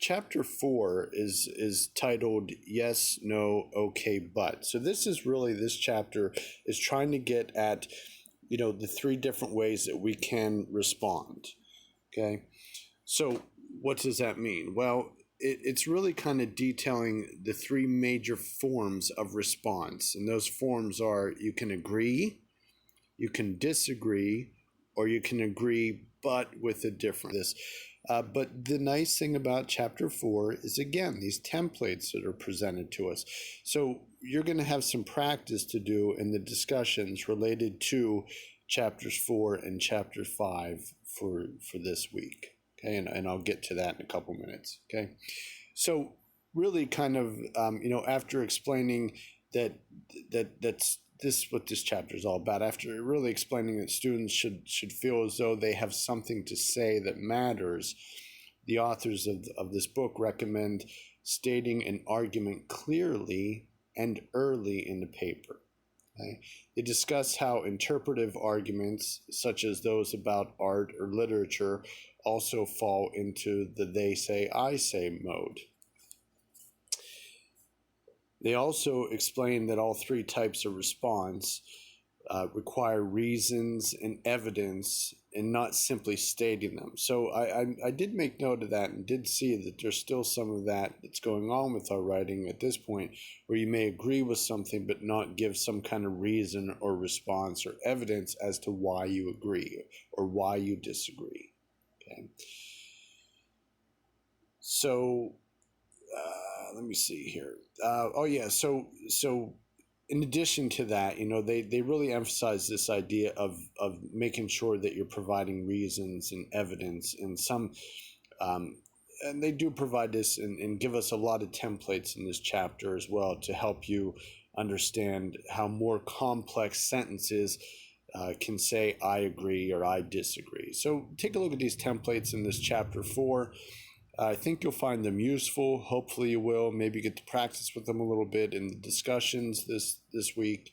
chapter 4 is titled Yes, No, Okay, But. So this chapter is trying to get at, the three different ways that we can respond. Okay. So what does that mean? Well, it's really kind of detailing the three major forms of response. And those forms are: you can agree, you can disagree, or you can agree but with a difference. But the nice thing about chapter 4 is, again, these templates that are presented to us. So you're going to have some practice to do in the discussions related to chapters 4 and chapter 5 for this week. Okay, and I'll get to that in a couple minutes. Okay, so really kind of, after explaining that's what this chapter is all about, after really explaining that students should feel as though they have something to say that matters, the authors of this book recommend stating an argument clearly and early in the paper. Okay? They discuss how interpretive arguments, such as those about art or literature, also fall into the they say, I say mode. They also explain that all three types of response require reasons and evidence and not simply stating them. So I did make note of that and did see that there's still some of that's going on with our writing at this point, where you may agree with something but not give some kind of reason or response or evidence as to why you agree or why you disagree. Okay. So let me see here. So in addition to that, they really emphasize this idea of making sure that you're providing reasons and evidence, and and they do provide this and give us a lot of templates in this chapter as well to help you understand how more complex sentences can say I agree or I disagree. So take a look at these templates in this chapter 4. I think you'll find them useful. Hopefully you will. Maybe get to practice with them a little bit in the discussions this week.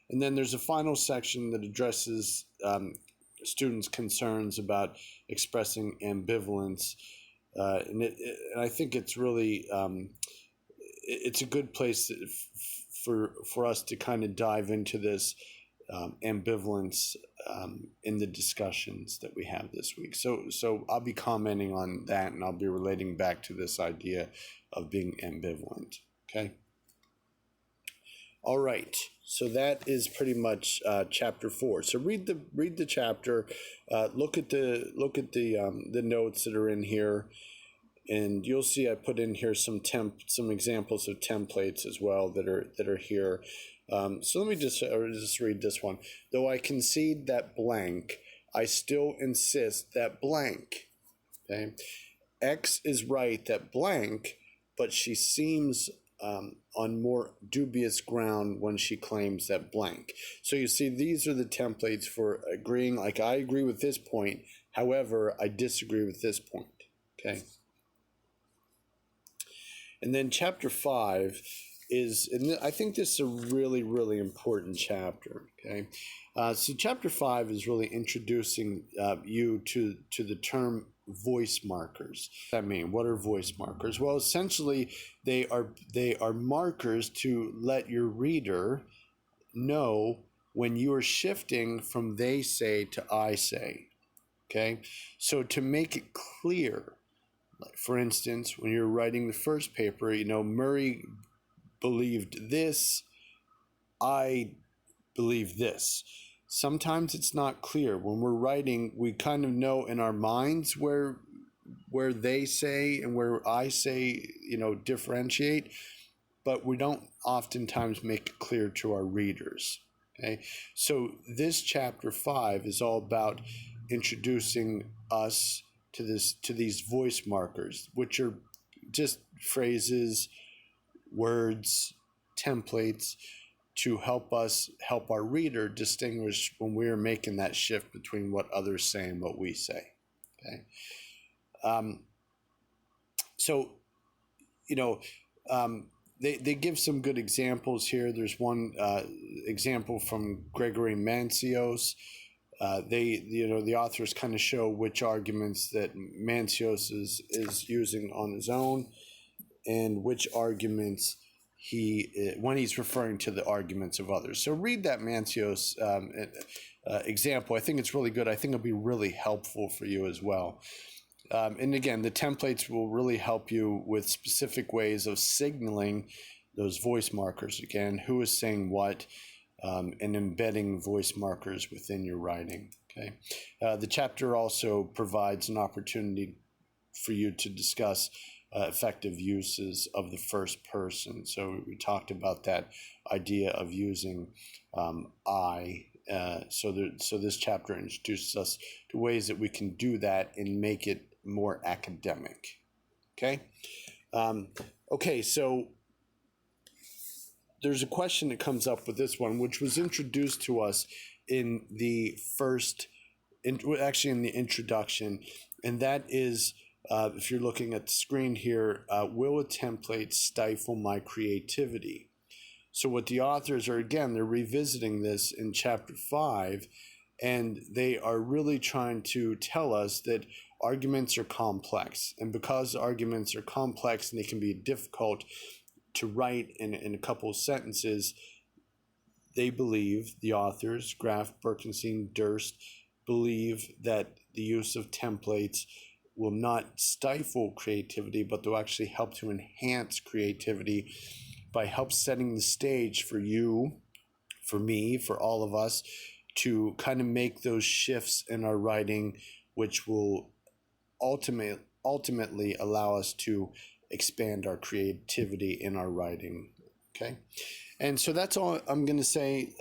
And then there's a final section that addresses students' concerns about expressing ambivalence. And I think it's really, it's a good place for us to kind of dive into this ambivalence in the discussions that we have this week. So I'll be commenting on that, and I'll be relating back to this idea of being ambivalent. Okay. All right. So that is pretty much chapter 4. So read the chapter. Look at the notes that are in here. And you'll see I put in here some examples of templates as well that are here. So let me just read this one. Though I concede that blank, I still insist that blank. Okay, X is right that blank, but she seems on more dubious ground when she claims that blank. So you see, these are the templates for agreeing. Like, I agree with this point, however, I disagree with this point. Okay. And then chapter 5 is, and I think this is a really, really important chapter. Okay, so chapter 5 is really introducing you to the term voice markers. What does that mean? What are voice markers? Well, essentially, they are markers to let your reader know when you are shifting from they say to I say. Okay, so to make it clear. Like, for instance, when you're writing the first paper, Murray believed this, I believe this. Sometimes it's not clear. When we're writing, we kind of know in our minds where they say and where I say, differentiate, but we don't oftentimes make it clear to our readers. Okay, so this chapter 5 is all about introducing us to these voice markers, which are just phrases, words, templates to help our reader distinguish when we're making that shift between what others say and what we say. Okay. They give some good examples here. There's one example from Gregory Mancios. the authors kind of show which arguments that Mancios is using on his own, and which arguments when he's referring to the arguments of others. So read that Mancios example. I think it's really good. I think it'll be really helpful for you as well. And again, the templates will really help you with specific ways of signaling those voice markers. Again, who is saying what, and embedding voice markers within your writing. Okay. The chapter also provides an opportunity for you to discuss effective uses of the first person. So we talked about that idea of using I. So this chapter introduces us to ways that we can do that and make it more academic. Okay. Okay. So there's a question that comes up with this one, which was introduced to us in the introduction, and that is, if you're looking at the screen here, will a template stifle my creativity? So what the authors are, again, they're revisiting this in chapter 5, and they are really trying to tell us that arguments are complex. And because arguments are complex and they can be difficult to write in a couple of sentences, they believe, the authors, Graff, Birkenstein, Durst, believe that the use of templates will not stifle creativity, but they'll actually help to enhance creativity by help setting the stage for you, for me, for all of us, to kind of make those shifts in our writing, which will ultimately allow us to expand our creativity in our writing. Okay. And so that's all I'm going to say.